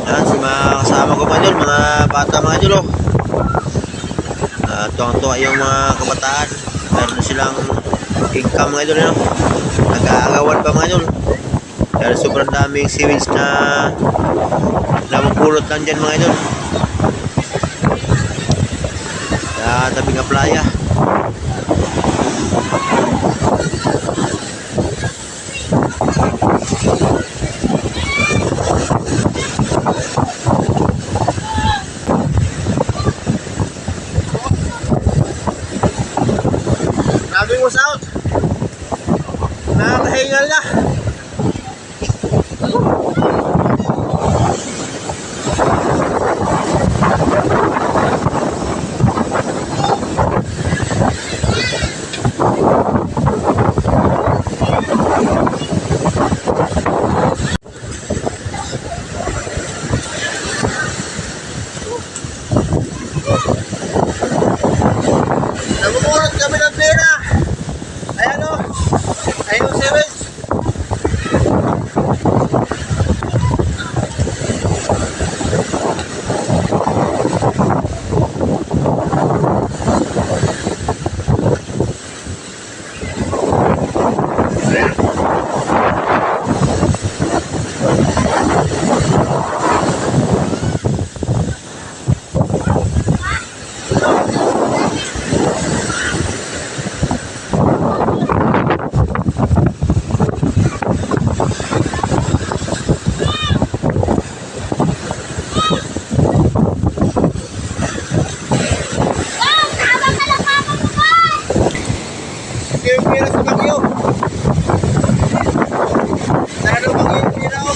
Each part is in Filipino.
Yan, si mga kasama ko mga idol, mga bata mga idol oh. Tuwang-tuwa yung mga kabataan. Meron na silang income mga idol, no? Nag-aagawan pa mga idol. Dahil sobrang daming sewage na namupulot lang dyan mga idol. Sa tabing nga playa. Grabe was out. Nakakahingal na. Nagmumulot kami ng pera. Ayan o. Ayan o, sewage. Yung pera sa bagyo. Lalo bagyo yung pera o.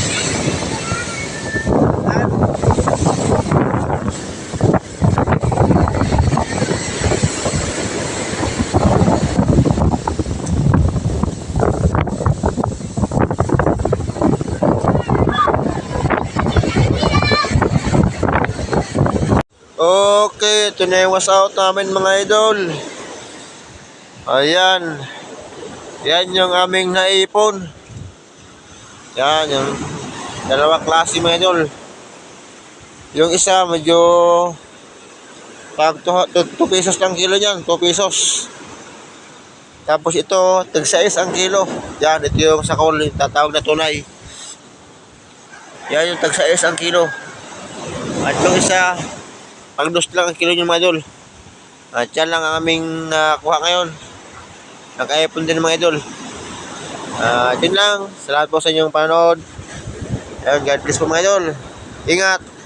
Okay, ito na yung was out namin mga idol. Ayan. Yan yung aming naipon. Yan, yung dalawang klase mga idol. Yung isa medyo pag 2 pesos lang kilo yan, 2 pesos. Tapos ito, tag-6 ang kilo. Yan, ito yung sa kaul, tatawag na tunay. Yan yung tag-6 ang kilo. At yung isa, pag 2 lang ang kilo yung mga idol. At yan lang ang aming nakuha ngayon. Nakaipon din mga idol. Yun lang. Salamat po sa inyong panonood. Ayun, God bless po mga idol. Ingat.